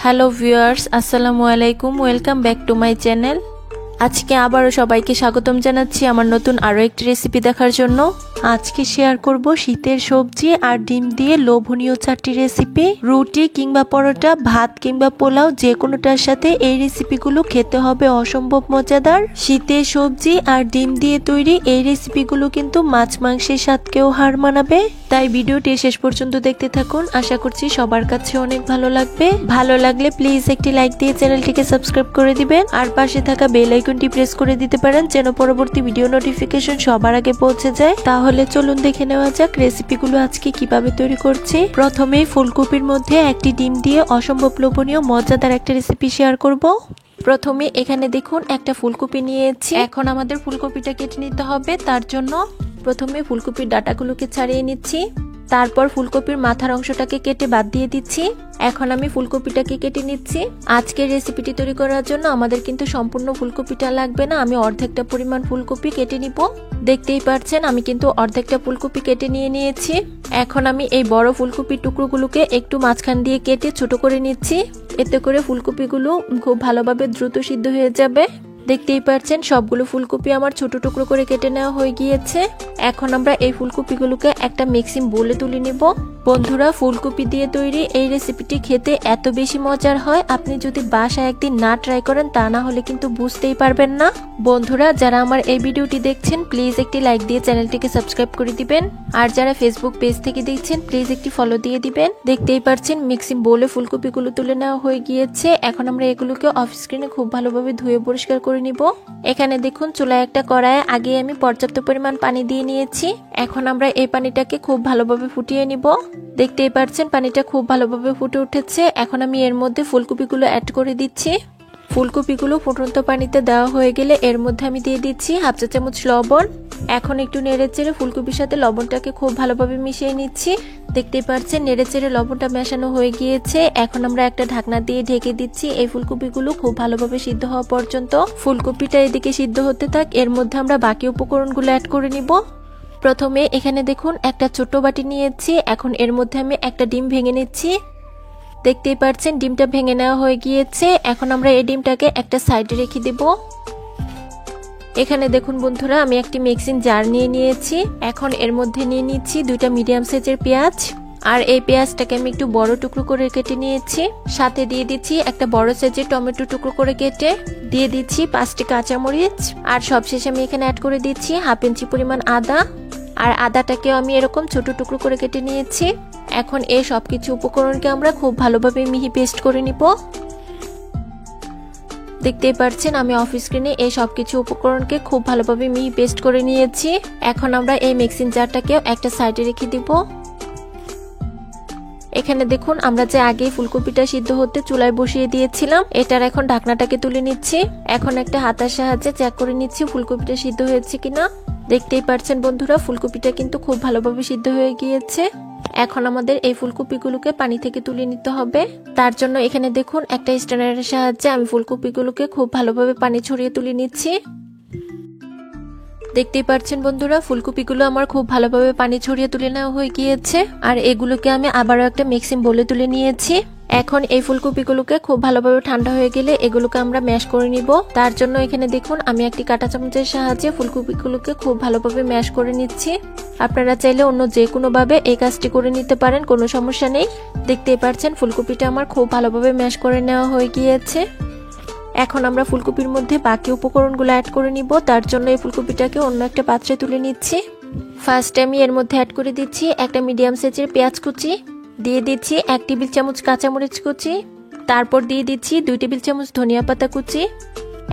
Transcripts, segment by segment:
Hello viewers, আসসালামু আলাইকুম। Welcome back to my channel. আজকে আবারও সবাইকে স্বাগতম জানাচ্ছি আমার নতুন আরও একটি রেসিপি দেখার জন্য। আজকে শেয়ার করব শীতের সবজি আর ডিম দিয়ে লোভনীয় 4টি রেসিপি। রুটি কিংবা পরোটা, ভাত কিংবা পোলাও, যে কোনোটার সাথে এই রেসিপিগুলো খেতে হবে অসম্ভব মজাদার। শীতের সবজি আর ডিম দিয়ে তৈরি এই রেসিপিগুলো কিন্তু মাছ মাংসের স্বাদকেও হার মানাবে। তাই ভিডিওটি শেষ পর্যন্ত দেখতে থাকুন। আশা করছি সবার কাছে অনেক ভালো লাগবে। ভালো লাগলে প্লিজ একটি লাইক দিয়ে চ্যানেলটিকে সাবস্ক্রাইব করে দিবেন আর পাশে থাকা বেল আইকনটি প্রেস করে দিতে পারেন যেন পরবর্তী ভিডিও নোটিফিকেশন সবার আগে পৌঁছে যায়। তাহলে চলুন দেখে নেওয়া যাক রেসিপিগুলো আজকে কিভাবে তৈরি করছি। প্রথমে ফুলকপির মধ্যে একটি ডিম দিয়ে অসম্ভব লোভনীয় মজাদার একটা রেসিপি শেয়ার করব। প্রথমে এখানে দেখুন একটা ফুলকপি নিয়েছি। এখন আমাদের ফুলকপিটা কেটে নিতে হবে। তার জন্য প্রথমে ফুলকপির ডাঁটাগুলোকে ছাড়িয়ে নিচ্ছি। তারপর ফুলকপির মাথার অংশটাকে কেটে বাদ দিয়ে দিচ্ছি। এখন আমি ফুলকপিটাকে কেটে নিচ্ছি। আজকের রেসিপিটি তৈরি করার জন্য আমাদের কিন্তু সম্পূর্ণ ফুলকপিটা লাগবে না, আমি অর্ধেকটা পরিমাণ ফুলকপি কেটে নিব। দেখতেই পাচ্ছেন আমি কিন্তু অর্ধেকটা ফুলকপি কেটে নিয়েছি। এখন আমি এই বড় ফুলকপির টুকরোগুলোকে একটু মাঝখান দিয়ে কেটে ছোট করে নিচ্ছি। এতে করে ফুলকপিগুলো খুব ভালোভাবে দ্রুত সিদ্ধ হয়ে যাবে। দেখতেই পাচ্ছেন সবগুলো ফুলকপি আমার ছোট টুকরো করে কেটে নেওয়া হয়ে গিয়েছে। এখন আমরা এই ফুলকপিগুলোকে একটা মিক্সিং বোলে তুলে নিব। বন্ধুরা, ফুলকপি দিয়ে তৈরি এই রেসিপিটি খেতে এত বেশি মজার হয়, আপনি যদি বাসায় একদিন না ট্রাই করেন তা না হলে কিন্তু বুঝতেই পারবেন না। বন্ধুরা, যারা আমার এই ভিডিওটি দেখছেন প্লিজ একটি লাইক দিয়ে চ্যানেলটিকে সাবস্ক্রাইব করে দিবেন। আর যারা ফেসবুক পেজ থেকে দেখছেন প্লিজ একটি ফলো দিয়ে দিবেন। দেখতেই পাচ্ছেন মিক্সিং বোলে ফুলকপিগুলো তুলে নেওয়া হয়ে গিয়েছে। এখন আমরা এগুলোকে অফ স্ক্রিনে খুব ভালোভাবে ধুয়ে পরিষ্কার করে নিব। এখানে দেখুন চুলায় একটা কড়াইয়ে আগে আমি পর্যাপ্ত পরিমাণ পানি দিয়ে নিয়েছি। এখন আমরা এই পানিটাকে খুব ভালোভাবে ফুটিয়ে নিব। দেখতেই পাচ্ছেন পানিটা খুব ভালোভাবে ফুটে উঠেছে। এখন আমি এর মধ্যে ফুলকপিগুলো অ্যাড করে দিচ্ছি। ফুলকপিগুলো ফুটন্ত পানিতে দেওয়া হয়ে গেলে এর মধ্যে আমি দিয়ে দিচ্ছি হাফ চা চামচ লবণ। এখন একটু নেড়েচেড়ে ফুলকপির সাথে লবণটাকে খুব ভালোভাবে মিশিয়ে নিচ্ছি। দেখতেই পাচ্ছেন নেড়েচেড়ে লবণটা মেশানো হয়ে গিয়েছে। এখন আমরা একটা ঢাকনা দিয়ে ঢেকে দিচ্ছি এই ফুলকপিগুলো খুব ভালোভাবে সিদ্ধ হওয়া পর্যন্ত। ফুলকপিটা এদিকে সিদ্ধ হতে থাক, এর মধ্যে আমরা বাকি উপকরণগুলো অ্যাড করে নিব। প্রথমে এখানে দেখুন একটা ছোট বাটি নিয়েছি। এখন এর মধ্যে আমি একটা ডিম ভেঙে নিচ্ছি। দেখতেই পাচ্ছেন ডিমটা ভেঙে নেওয়া হয়ে গিয়েছে। এখন আমরা এই ডিমটাকে একটা সাইডে রেখে দেব। এখানে দেখুন বন্ধুরা আমি একটি মিক্সিং জার নিয়েছি। এখন এর মধ্যে নিয়ে নিচ্ছি 2টা মিডিয়াম সাইজের পেঁয়াজ। আর এই পেঁয়াজটাকে আমি একটু বড় টুকরো করে কেটে নিয়েছি। সাথে দিয়ে দিচ্ছি একটা বড় সাইজের টমেটো টুকরো করে কেটে, দিয়ে দিচ্ছি 5টি কাঁচামরিচ। আর সবশেষে আমি এখানে অ্যাড করে দিচ্ছি হাফ ইঞ্চি পরিমাণ আদা। আর আদাটাকেও আমি এরকম ছোট টুকরো করে কেটে নিয়েছি। এখন এই সবকিছু উপকরণকে আমরা খুব ভালোভাবে মিহি পেস্ট করে নিব। দেখতেই পাচ্ছেন আমি অফ স্ক্রিনে এই সবকিছু উপকরণকে খুব ভালোভাবে মিহি পেস্ট করে নিয়েছি। এখন আমরা এই মিক্সিং জারটাকেও একটা সাইডে রেখে দিব। এখানে দেখুন আমরা যে আগে ফুলকপিটা সিদ্ধ হতে চুলায় বসিয়ে দিয়েছিলাম, এটার এখন ঢাকনাটাকে তুলে নিচ্ছি। এখন একটা হাতার সাহায্যে চেক করে নিচ্ছি ফুলকপিটা সিদ্ধ হয়েছে কিনা। দেখতেই পাচ্ছেন বন্ধুরা ফুলকপিটা কিন্তু খুব ভালোভাবে সিদ্ধ হয়ে গিয়েছে। এখন আমাদের এই ফুলকপিগুলোকে পানি থেকে তুলে নিতে হবে। তার জন্য এখানে দেখুন একটা স্ট্যান্ডারের সাহায্যে আমি ফুলকপিগুলোকে খুব ভালোভাবে পানি ছড়িয়ে তুলে নিচ্ছি। দেখতেই পাচ্ছেন বন্ধুরা ফুলকপিগুলো আমার খুব ভালোভাবে পানি ছড়িয়ে তুলে নেওয়া হয়ে গিয়েছে। আর এগুলোকে আমি আবারও একটা মিক্সিং বোলে তুলে নিয়েছি। এখন এই ফুলকপিগুলোকে খুব ভালোভাবে ঠান্ডা হয়ে গেলে এগুলোকে আমরা ম্যাশ করে নিব। তার জন্য এখানে দেখুন আমি একটি কাঁটা চামচের সাহায্যে ফুলকপিগুলোকে খুব ভালোভাবে ম্যাশ করে নিচ্ছি। আপনারা চাইলে অন্য যে কোনো ভাবে এই কাজটি করে নিতে পারেন, কোনো সমস্যা নেই। দেখতেই পাচ্ছেন ফুলকপিটা আমার খুব ভালোভাবে ম্যাশ করে নেওয়া হয়ে গিয়েছে। এখন আমরা ফুলকপির মধ্যে বাকি উপকরণগুলো অ্যাড করে নিব। তার জন্য এই ফুলকপিটাকে অন্য একটা পাত্রে তুলে নিচ্ছি। ফার্স্টে আমি এর মধ্যে অ্যাড করে দিচ্ছি একটা মিডিয়াম সাইজের পেঁয়াজ কুচি, দিয়ে দিচ্ছি 1 টেবিল চামচ কাঁচামরিচ কুচি, তারপর দিয়ে দিচ্ছি 2 টেবিল চামচ ধনিয়া পাতা কুচি।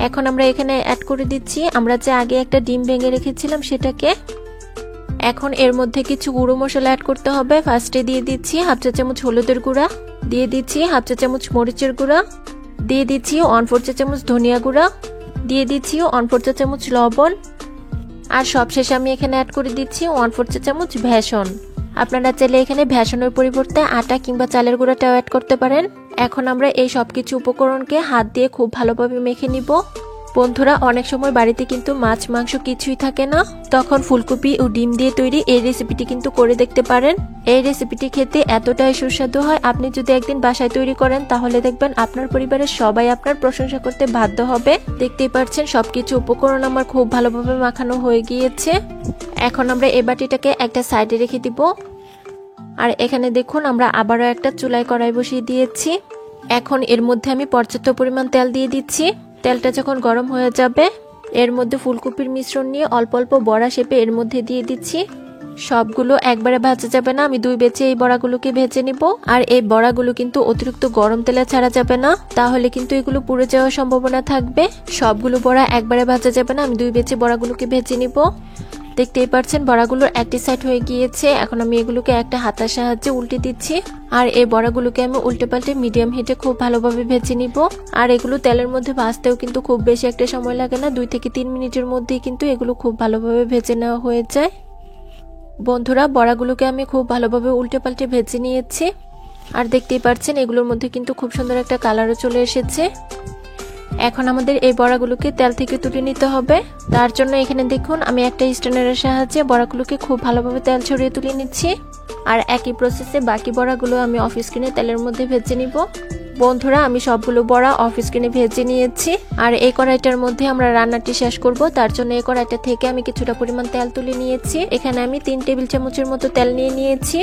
এখন আমরা এখানে অ্যাড করে দিচ্ছি আমরা যে আগে একটা ডিম ভেঙে রেখেছিলাম সেটাকে। এখন এর মধ্যে কিছু গুঁড়ো মশলা অ্যাড করতে হবে। ফার্স্টে দিয়ে দিচ্ছি হাফ চা চামচ হলুদের গুঁড়া, দিয়ে দিচ্ছি হাফ চা চামচ মরিচের গুঁড়া, দিয়ে দিচ্ছি 1/4 চা চামচ ধনিয়া গুঁড়া, দিয়ে দিচ্ছি 1/4 চা চামচ লবণ। আর সবশেষে আমি এখানে অ্যাড করে দিচ্ছি 1/4 চা চামচ বেসন। আপনারা চাইলে এখানে বেসনের পরিবর্তে আটা কিংবা চালের গুঁড়াটাও অ্যাড করতে পারেন। এখন আমরা এই সবকিছু উপকরণকে হাত দিয়ে খুব ভালোভাবে মেখে নিব। বন্ধুরা, অনেক সময় বাড়িতে কিন্তু মাছ মাংস কিছুই থাকে না, তখন ফুলকপি ও ডিম দিয়ে তৈরি এই রেসিপিটি কিন্তু করে দেখতে পারেন। এই রেসিপিটি খেতে এতটাই সুস্বাদু হয়, আপনি যদি একদিন বাসায় তৈরি করেন তাহলে দেখবেন আপনার পরিবারের সবাই আপনার প্রশংসা করতে বাধ্য হবে। দেখতেই পাচ্ছেন সবকিছু উপকরণ আমার খুব ভালোভাবে মাখানো হয়ে গিয়েছে। এখন আমরা এই বাটিটাকে একটা সাইডে রেখে দিব। আর এখানে দেখুন আমরা আবারও একটা চুলায় কড়াই বসিয়ে দিয়েছি। এখন এর মধ্যে আমি পর্যাপ্ত পরিমাণ তেল দিয়ে দিচ্ছি। তেলটা যখন গরম হয়ে যাবে এর মধ্যে ফুলকপির মিশ্রণ নিয়ে অল্প অল্প বড়া শেপে এর মধ্যে দিয়ে দিচ্ছি। সবগুলো একবারে ভাজা যাবে না, আমি দুই বেচে এই বড়াগুলোকে ভেজে নিব। আর এই বড়াগুলো কিন্তু অতিরিক্ত গরম তেলে ছাড়া যাবে না, তাহলে কিন্তু এগুলো পুড়ে যাওয়ার সম্ভাবনা থাকবে। সবগুলো বড়া একবারে ভাজা যাবে না, আমি দুই বেচে বড়াগুলোকে ভেজে নিব। দেখতেই পাচ্ছেন বড়াগুলোর একটি সাইড হয়ে গিয়েছে। এখন আমি এগুলোকে একটা হাতার সাহায্যে উল্টে দিচ্ছি। আর এই বড়াগুলোকে আমি উল্টে পাল্টে মিডিয়াম হিটে খুব ভালোভাবে ভেজে নিব। আর এগুলো তেলের মধ্যে ভাজতেও কিন্তু খুব বেশি একটা সময় লাগে না, 2 থেকে 3 মিনিটের মধ্যেই কিন্তু এগুলো খুব ভালোভাবে ভেজে নেওয়া হয়ে যায়। বন্ধুরা, বড়াগুলোকে আমি খুব ভালোভাবে উল্টে পাল্টে ভেজে নিয়েছি। আর দেখতেই পাচ্ছেন এগুলোর মধ্যে কিন্তু খুব সুন্দর একটা কালারও চলে এসেছে। এখন আমাদের এই বড়াগুলোকে তেল থেকে তুলে নিতে হবে। তার জন্য এখানে দেখুন আমি একটা স্ট্যান্ডারের সাহায্যে বড়াগুলোকে খুব ভালোভাবে তেল ছড়িয়ে তুলে নিচ্ছি। আর একই প্রসেসে বাকি বড়াগুলো আমি অফ স্ক্রিনে তেলের মধ্যে ভেজে নিব। বন্ধুরা, আমি সবগুলো বড়া অফ স্ক্রিনে ভেজে নিয়েছি। আর এই কড়াইটার মধ্যে আমরা রান্নাটি শেষ করব, তার জন্য এই কড়াইটা থেকে আমি কিছুটা পরিমাণ তেল তুলে নিয়েছি। এখানে আমি 3 টেবিল চামচের মতো তেল নিয়ে নিয়েছি।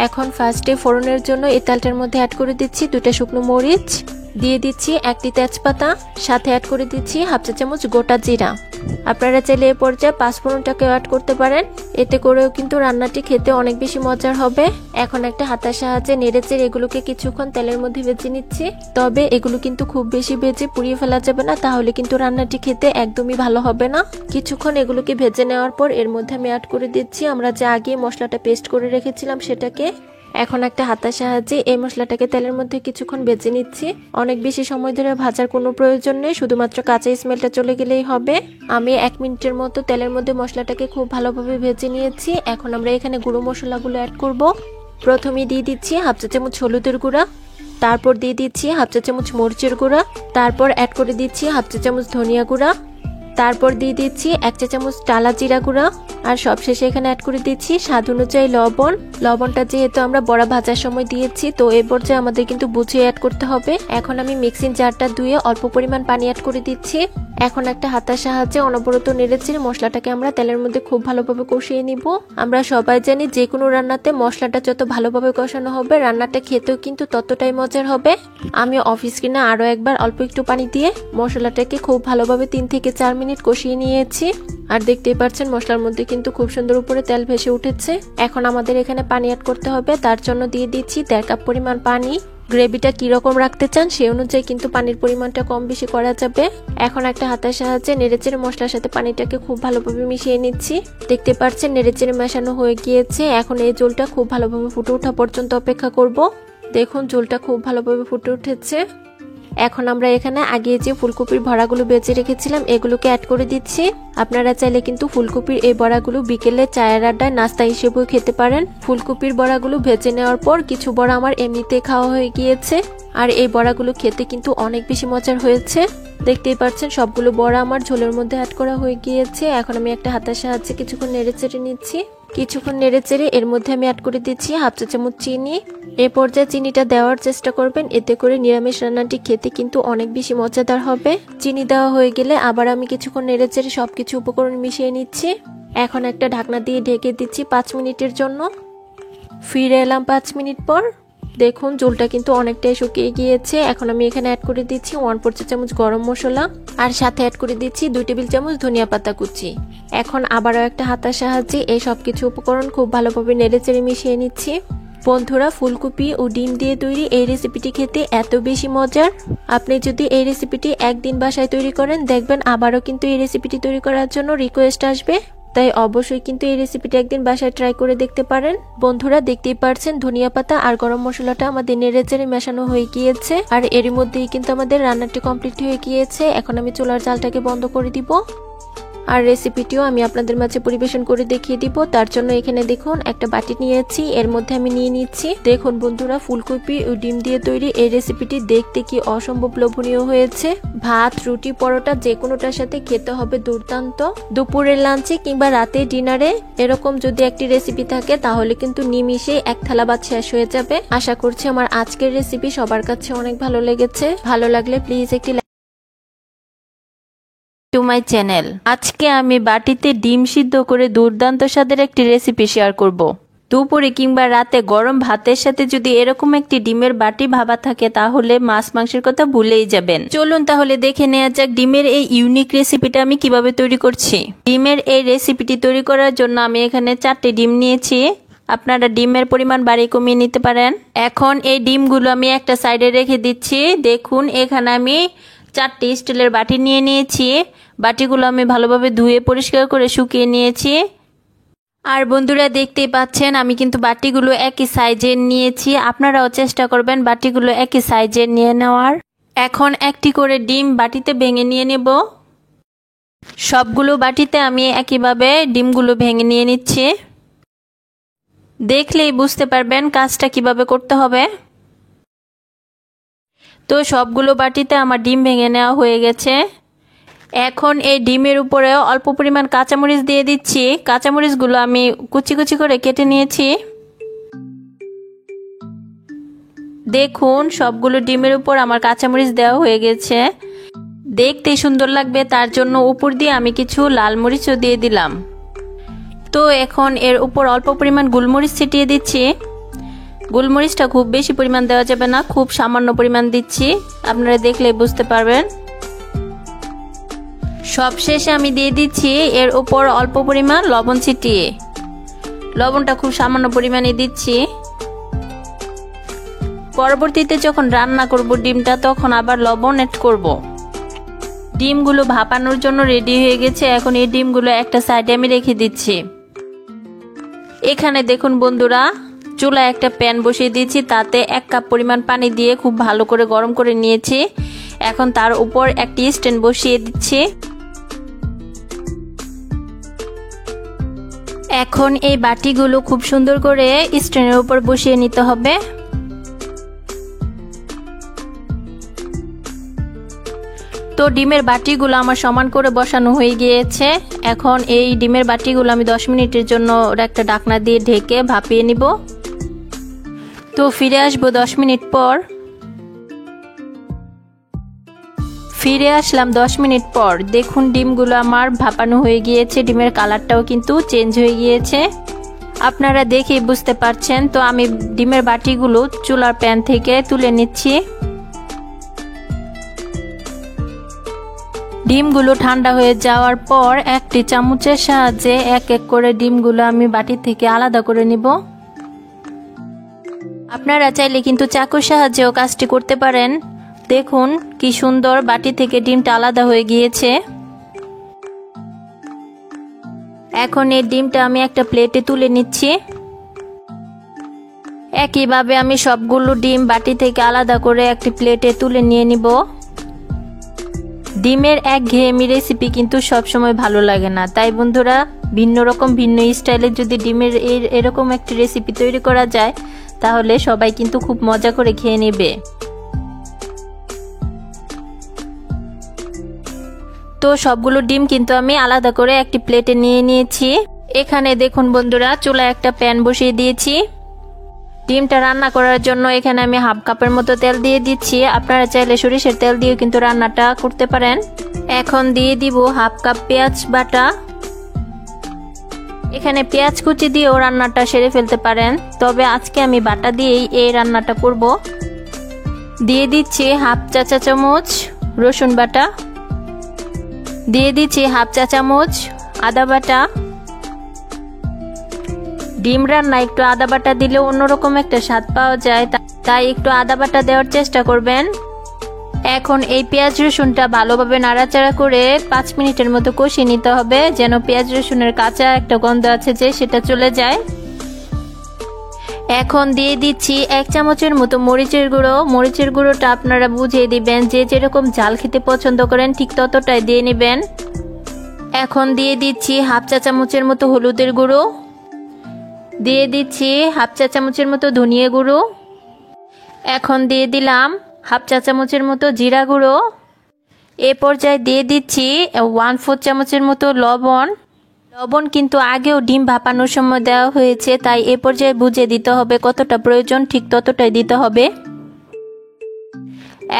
এখন ফার্স্টে ফোড়নের জন্য এই তেলটার মধ্যে অ্যাড করে দিচ্ছি 2টা শুকনো মরিচ, দিয়ে দিচ্ছি 1টি তেজপাতা, সাথে অ্যাড করে দিচ্ছি 1/2 চা চামচ গোটা জিরা। আপনারা চাইলে এই পর্যায়ে 5 ফোড়নটাকে অ্যাড করতে পারেন, এতে করেও কিন্তু রান্নাটি খেতে অনেক বেশি মজার হবে। এখন একটা হাতার সাহায্যে নেড়েচেড়ে এগুলোকে কিছুক্ষণ তেলের মধ্যে ভেজে নিচ্ছি। তবে এগুলো কিন্তু খুব বেশি ভেজে পুড়িয়ে ফেলা যাবে না, তাহলে কিন্তু রান্নাটি খেতে একদমই ভালো হবে না। কিছুক্ষণ এগুলোকে ভেজে নেওয়ার পর এর মধ্যে আমি অ্যাড করে দিচ্ছি আমরা যে আগে মশলাটা পেস্ট করে রেখেছিলাম সেটাকে। এখন একটা হাতার সাহায্যে এই মশলাটাকে তেলের মধ্যে কিছুক্ষণ ভেজে নিচ্ছি। অনেক বেশি সময় ধরে ভাজার কোনো প্রয়োজন নেই, শুধুমাত্র কাঁচা স্মেলটা চলে গেলেই হবে। আমি 1 মিনিটের মতো তেলের মধ্যে মশলাটাকে খুব ভালোভাবে ভেজে নিয়েছি। এখন আমরা এখানে গুঁড়ো মশলাগুলো অ্যাড করব। প্রথমে দিয়ে দিচ্ছি 1/2 চা চামচ হলুদের গুঁড়া, তারপর দিয়ে দিচ্ছি 1/2 চা চামচ মরিচের গুঁড়া, তারপর অ্যাড করে দিচ্ছি 1/2 চা চামচ ধনিয়া গুঁড়া, তারপর দিয়ে দিচ্ছি 1 চা চামচ টালা জিরা গুঁড়া, আর সবশেষে এখানে অ্যাড করে দিচ্ছি স্বাদ অনুযায়ী লবণ। লবণটা যেহেতু আমরা বড়া ভাজার সময় দিয়েছি, তো এই পর্যায়ে আমাদের কিন্তু বুঝে অ্যাড করতে হবে। এখন আমি মিক্সিং জারটা ধুয়ে অল্প পরিমাণ পানি অ্যাড করে দিচ্ছি। এখন একটা হাতার সাহায্যে অনবরত নেড়েচেড়ে মশলাটাকে আমরা তেলের মধ্যে খুব ভালোভাবে কষিয়ে নিব। আমরা সবাই জানি যে কোনো রান্নাতে মশলাটা যত ভালোভাবে কষানো হবে রান্নাটা খেতেও কিন্তু ততটাই মজার হবে। আমি অফ স্ক্রিনে আরো একবার অল্প একটু পানি দিয়ে মশলাটাকে খুব ভালোভাবে 3 থেকে 4 মিনিট কষিয়ে নিয়েছি। আর দেখতেই পাচ্ছেন মশলার মধ্যে কিন্তু খুব সুন্দর উপরে তেল ভেসে উঠেছে। এখন আমাদের এখানে পানি অ্যাড করতে হবে, তার জন্য দিয়ে দিচ্ছি 1.5 কাপ পরিমাণ পানি। গ্রেভিটা কিরকম রাখতে চান সেই অনুযায়ী কিন্তু পানির পরিমাণটা কম বেশি করা যাবে। এখন একটা হাতের সাহায্যে নেড়েচেড়ে মশলার সাথে পানিটাকে খুব ভালোভাবে মিশিয়ে নিচ্ছি। দেখতে পাচ্ছেন নেড়েচেড়ে মেশানো হয়ে গিয়েছে। এখন এই ঝোলটা খুব ভালোভাবে ফুটে ওঠা পর্যন্ত অপেক্ষা করব। দেখুন ঝোলটা খুব ভালোভাবে ফুটে উঠেছে। এখন আমরা এখানে আগে যে ফুলকপির বড়াগুলো বেঁচে রেখেছিলাম এগুলোকে অ্যাড করে দিচ্ছি। আপনারা চাইলে কিন্তু ফুলকপির এই বড়াগুলো বিকেলে চায়ের আড্ডায় নাস্তা হিসেবেও খেতে পারেন। ফুলকপির বড়াগুলো ভেজে নেওয়ার পর কিছু বড়া আমার এমনিতে খাওয়া হয়ে গিয়েছে, আর এই বড়াগুলো খেতে কিন্তু অনেক বেশি মজার হয়েছে। দেখতেই পাচ্ছেন সবগুলো বড়া আমার ঝোলের মধ্যে অ্যাড করা হয়ে গিয়েছে। এখন আমি একটা হাতের সাহায্যে কিছুক্ষণ নেড়েচেড়ে নিচ্ছি। কিছুক্ষণ নেড়েচেড়ে এর মধ্যে আমি অ্যাড করে দিচ্ছি 1/2 চা চামচ চিনি। এ পর্যায়ে চিনিটা দেওয়ার চেষ্টা করবেন, এতে করে নিরামিষ রান্নাটি খেতে কিন্তু অনেক বেশি মজাদার হবে। চিনি দেওয়া হয়ে গেলে আবার আমি কিছুক্ষণ নেড়েচেড়ে সবকিছু উপকরণ মিশিয়ে নিচ্ছি। এখন একটা ঢাকনা দিয়ে ঢেকে দিচ্ছি 5 মিনিটের জন্য। ফিরে এলাম 5 মিনিট পর। দেখুন ঝোলটা কিন্তু অনেকটাই শুকিয়ে গিয়েছে। এখন আমি এখানে অ্যাড করে দিচ্ছি 1/4 চা চামচ গরম মশলা, আর সাথে অ্যাড করে দিচ্ছি 2 টেবিল চামচ ধনিয়া পাতা কুচি। এখন আবারও একটা হাতার সাহায্যে এই সবকিছু উপকরণ খুব ভালোভাবে নেড়েচেড়ে মিশিয়ে নিচ্ছি। বন্ধুরা, ফুলকপি ও ডিম দিয়ে তৈরি এই রেসিপিটি খেতে এত বেশি মজার। আপনি যদি এই রেসিপিটি একদিন বাসায় তৈরি করেন দেখবেন আবারও কিন্তু এই রেসিপিটি তৈরি করার জন্য রিকোয়েস্ট আসবে। তাই অবশ্যই কিন্তু এই রেসিপিটি একদিন বাসায় ট্রাই করে দেখতে পারেন। বন্ধুরা, দেখতেই পারছেন ধনিয়া পাতা আর গরম মশলাটা আমাদের নেড়েচেড়ে মেশানো হয়ে গিয়েছে, আর এরই মধ্যেই কিন্তু আমাদের রান্নাটি কমপ্লিট হয়ে গিয়েছে। এখন আমি চুলার জালটাকে বন্ধ করে দিব। আর রেসিপিটিও আমি আপনাদের মাঝে পরিবেশন করে দেখিয়ে দিব। তার জন্য এখানে দেখুন একটা বাটি নিয়েছি, এর মধ্যে আমি নিয়ে নিচ্ছি দেখুন বন্ধুরা ফুলকপি ও ডিম দিয়ে তৈরি এই রেসিপিটি দেখতে কি অসম্ভব লোভনীয় হয়েছে। ভাত, রুটি, পরোটা যে কোনোটার সাথে খেতে হবে দুর্দান্ত। দুপুরের লাঞ্চে কিংবা রাতে ডিনারে এরকম যদি একটি রেসিপি থাকে তাহলে কিন্তু নিমিষে এক থালা ভাত শেষ হয়ে যাবে। আশা করছি আমার আজকের রেসিপি সবার কাছে অনেক ভালো লেগেছে। ভালো লাগলে প্লিজ একটি টু মাই চ্যানেল। আজকে আমি বাটিতে ডিম সিদ্ধ করে দুর্দান্ত স্বাদের একটি রেসিপি শেয়ার করব। দুপুরে কিংবা রাতে গরম ভাতের সাথে যদি এরকম একটি ডিমের বাটি ভাবা থাকে তাহলে মাছ মাংসের কথা ভুলেই যাবেন। চলুন তাহলে দেখে নেওয়া যাক ডিমের এই ইউনিক রেসিপিটা আমি কিভাবে তৈরি করছি। ডিমের এই রেসিপিটি তৈরি করার জন্য আমি এখানে 4টি ডিম নিয়েছি। আপনারা ডিমের পরিমাণ বাড়িয়ে কমিয়ে নিতে পারেন। এখন এই ডিমগুলো আমি একটা সাইডে রেখে দিচ্ছি। দেখুন এখানে আমি 4টি স্টিলের বাটি নিয়ে নিয়েছি। বাটিগুলো আমি ভালোভাবে ধুয়ে পরিষ্কার করে শুকিয়ে নিয়েছি। আর বন্ধুরা দেখতেই পাচ্ছেন আমি কিন্তু বাটিগুলো একই সাইজের নিয়েছি। আপনারাও চেষ্টা করবেন বাটিগুলো একই সাইজের নিয়ে নেওয়ার। এখন একটি করে ডিম বাটিতে ভেঙে নিয়ে নেব। সবগুলো বাটিতে আমি একইভাবে ডিমগুলো ভেঙে নিয়ে নিচ্ছি। দেখলেই বুঝতে পারবেন কাজটা কিভাবে করতে হবে। তো সবগুলো বাটিতে আমার ডিম ভেঙে নেওয়া হয়ে গেছে। এখন এই ডিমের উপরে অল্প পরিমাণ কাঁচামরিচ দিয়ে দিচ্ছি। কাঁচামরিচগুলো আমি কুচি কুচি করে কেটে নিয়েছি। দেখুন সবগুলো ডিমের উপর আমার কাঁচামরিচ দেওয়া হয়ে গেছে। দেখতে সুন্দর লাগবে তার জন্য উপর দিয়ে আমি কিছু লাল মরিচও দিয়ে দিলাম। তো এখন এর উপর অল্প পরিমাণ গোলমরিচ ছিটিয়ে দিচ্ছি। গোলমরিচটা খুব বেশি পরিমাণ দেওয়া যাবে না, খুব সামান্য পরিমাণ দিচ্ছি, আপনারা দেখলেই বুঝতে পারবেন। সবশেষে আমি দিয়ে দিচ্ছি এর উপর অল্প পরিমাণ লবণ ছিটিয়ে। লবণটা খুব সামান্য পরিমাণে দিচ্ছি। পরবর্তীতে যখন রান্না করব ডিমটা তখন আবার লবণ অ্যাড করব। ডিমগুলো ভাপানোর জন্য রেডি হয়ে গেছে। এখন এই ডিমগুলো একটা সাইডে আমি রেখে দিচ্ছি। এখানে দেখুন বন্ধুরা চুলায় একটা প্যান বসিয়ে দিয়েছি, তাতে 1 কাপ পরিমাণ পানি দিয়ে খুব ভালো করে গরম করে নিয়েছি। এখন তার উপর একটি স্ট্যান্ড বসিয়ে দিচ্ছি। এখন এই বাটিগুলো খুব সুন্দর করে স্ট্যান্ডের উপর বসিয়ে নিতে হবে। তো ডিমের বাটিগুলো আমার সমান করে বসানো হয়ে গিয়েছে। এখন এই ডিমের বাটিগুলো আমি 10 মিনিটের জন্য একটা ঢাকনা দিয়ে ঢেকে ভাপিয়ে নিব। তো ফিরে আসবো 10 মিনিট পর। ফিরে আসলাম 10 মিনিট পর। দেখুন ডিমগুলো আমার ভাপানো হয়ে গিয়েছে, ডিমের কালারটাও কিন্তু চেঞ্জ হয়ে গিয়েছে, আপনারা দেখেই বুঝতে পারছেন। তো আমি ডিমের বাটিগুলো চুলার প্যান থেকে তুলে নিচ্ছি। ডিমগুলো ঠান্ডা হয়ে যাওয়ার পর একটি চামচের সাহায্যে এক এক করে ডিমগুলো আমি বাটি থেকে আলাদা করে নিব। আপনারা চাইলে কিন্তু চাকুর সাহায্যেও কাজটি করতে পারেন। দেখুন কি সুন্দর বাটি থেকে ডিমটা আলাদা হয়ে গিয়েছে। এখন এই ডিমটা আমি একটা প্লেটে তুলে নিচ্ছি। একইভাবে আমি সবগুলো ডিম বাটি থেকে আলাদা করে একটি প্লেটে তুলে নিয়ে নিব। ডিমের একঘেয়েমি রেসিপি কিন্তু সবসময় ভালো লাগে না, তাই বন্ধুরা ভিন্ন রকম ভিন্ন স্টাইলে যদি ডিমের এরকম একটি রেসিপি তৈরি করা যায় তাহলে সবাই কিন্তু খুব মজা করে খেয়ে নেবে। তো সবগুলো ডিম কিন্তু আমি আলাদা করে একটি প্লেটে নিয়ে নিয়েছি। এখানে দেখুন বন্ধুরা চুলায় একটা প্যান বসিয়ে দিয়েছি। ডিমটা রান্না করার জন্য এখানে আমি 1/2 কাপের মতো তেল দিয়ে দিচ্ছি। আপনারা চাইলে সরিষার তেল দিয়েও কিন্তু রান্নাটা করতে পারেন। এখন দিয়ে দিব 1/2 কাপ পেঁয়াজ বাটা। এখানে পেঁয়াজ কুচি দিয়েও রান্নাটা সেরে ফেলতে পারেন, তবে আজকে আমি বাটা দিয়েই এই রান্নাটা করব। দিয়ে দিচ্ছি 1/2 চা চামচ রসুন বাটা। দিয়ে দিচ্ছি 1/2 চা চামচ আদা বাটা। ডিম রান্না একটু আদা বাটা দিলে অন্যরকম একটা স্বাদ পাওয়া যায়, তাই একটু আদা বাটা দেওয়ার চেষ্টা করবেন। এখন এই পেঁয়াজ রসুনটা ভালোভাবে নাড়াচাড়া করে 5 মিনিটের মতো কষিয়ে নিতে হবে, যেন পেঁয়াজ রসুনের কাঁচা একটা গন্ধ আছে যে সেটা চলে যায়। এখন দিয়ে দিচ্ছি 1 চামচের মতো মরিচের গুঁড়ো। মরিচের গুঁড়োটা আপনারা বুঝিয়ে দিবেন, যে যেরকম ঝাল খেতে পছন্দ করেন ঠিক ততটাই দিয়ে নেবেন। এখন দিয়ে দিচ্ছি হাফ চা চামচের মতো হলুদের গুঁড়ো, দিয়ে দিচ্ছি হাফ চা চামচের মতো ধনিয়া গুঁড়ো, এখন দিয়ে দিলাম হাফ চা চামচের মতো জিরা গুঁড়ো। এ পর্যায়ে দিয়ে দিচ্ছি 1/4 চামচের মতো লবণ। লবণ কিন্তু আগেও ডিম ভাপানোর সময় দেওয়া হয়েছে, তাই এ পর্যায়ে বুঝে দিতে হবে কতটা প্রয়োজন, ঠিক ততটাই দিতে হবে।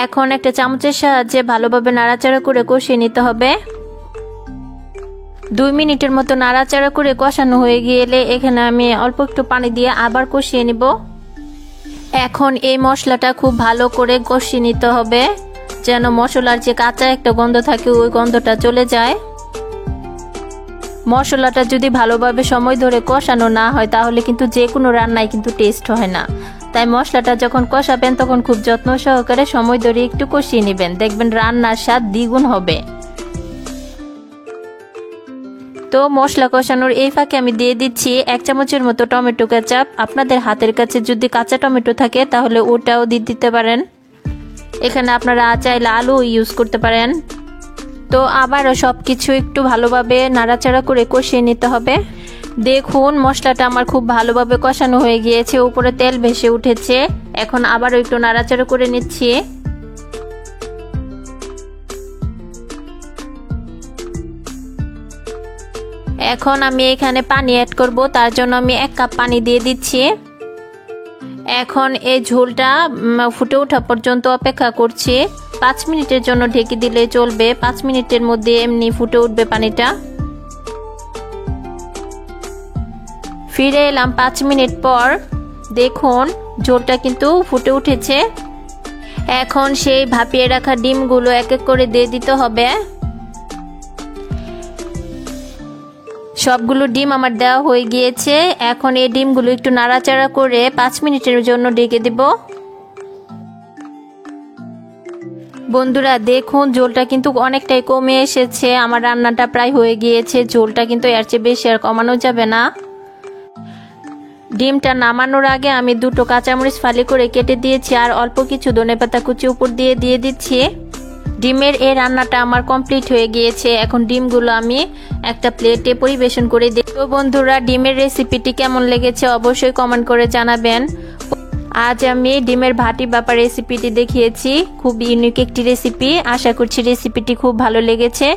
এখন একটা চামচের সাহায্যে ভালোভাবে নাড়াচাড়া করে কষিয়ে নিতে হবে। 2 মিনিটের মতো নাড়াচাড়া করে কষানো হয়ে গেলে এখানে আমি অল্প একটু পানি দিয়ে আবার কষিয়ে নিব। এখন এই মশলাটা খুব ভালো করে কষিয়ে নিতে হবে, যেন মশলার যে কাঁচা একটা গন্ধ থাকে ওই গন্ধটা চলে যায়। মশলাটা যদি ভালোভাবে সময় ধরে কষানো না হয় তাহলে কিন্তু যে কোনো রান্নায় কিন্তু টেস্ট হয় না। তাই মশলাটা যখন কষাবেন তখন খুব যত্ন সহকারে সময় ধরে একটু কষিয়ে নেবেন, দেখবেন রান্নার স্বাদ দ্বিগুণ হবে। তো মশলা কষানোর এই ফাঁকে আমি দিয়ে দিচ্ছি 1 চামচের মতো টমেটো কেচাপ। আপনাদের হাতের কাছে যদি কাঁচা টমেটো থাকে তাহলে ওটাও দিয়ে দিতে পারেন, এখানে আপনারা চাইলে আলু ইউজ করতে পারেন। তো আবারও সব কিছু একটু ভালোভাবে নাড়াচাড়া করে কষিয়ে নিতে হবে। দেখুন মশলাটা আমার খুব ভালোভাবে কষানো হয়ে গিয়েছে, উপরে তেল ভেসে উঠেছে। এখন আবারও একটু নাড়াচাড়া করে নিচ্ছি। এখন আমি এখানে পানি অ্যাড করব, তার জন্য আমি 1 কাপ পানি দিয়ে দিচ্ছি। এখন এই ঝোলটা ফুটে ওঠা পর্যন্ত অপেক্ষা করছি। 5 মিনিটের জন্য ঢেকে দিলে চলবে, 5 মিনিটের মধ্যে এমনি ফুটে উঠবে পানিটা। ফিরে এলাম 5 মিনিট পর, দেখুন ঝোলটা কিন্তু ফুটে উঠেছে। এখন সেই ভাপিয়ে রাখা ডিমগুলো এক এক করে দিয়ে দিতে হবে। সবগুলো ডিম আমার দেওয়া হয়ে গিয়েছে। এখন এই ডিমগুলো একটু নাড়াচাড়া করে 5 মিনিটের জন্য ঢেকে দেব। বন্ধুরা দেখুন ঝোলটা কিন্তু অনেকটাই কমে এসেছে, আমার রান্নাটা প্রায় হয়ে গিয়েছে। ঝোলটা কিন্তু এর চেয়ে বেশি আর কমানো যাবে না। ডিমটা নামানোর আগে আমি 2টো কাঁচামরিচ ফালি করে কেটে দিয়েছি, আর অল্প কিছু ধনেপাতা কুচি উপর দিয়ে দিচ্ছি। ডিমের এই রান্নাটা আমার কমপ্লিট হয়ে গিয়েছে। এখন ডিমগুলো আমি একটা প্লেটে পরিবেশন করে দিই। তো বন্ধুরা ডিমের রেসিপিটি কেমন লেগেছে অবশ্যই কমেন্ট করে জানাবেন। আজ আমি ডিমের ভাটি বাপা রেসিপিটি দেখিয়েছি, খুব ইউনিক একটি রেসিপি। আশা করছি রেসিপিটি খুব ভালো লেগেছে।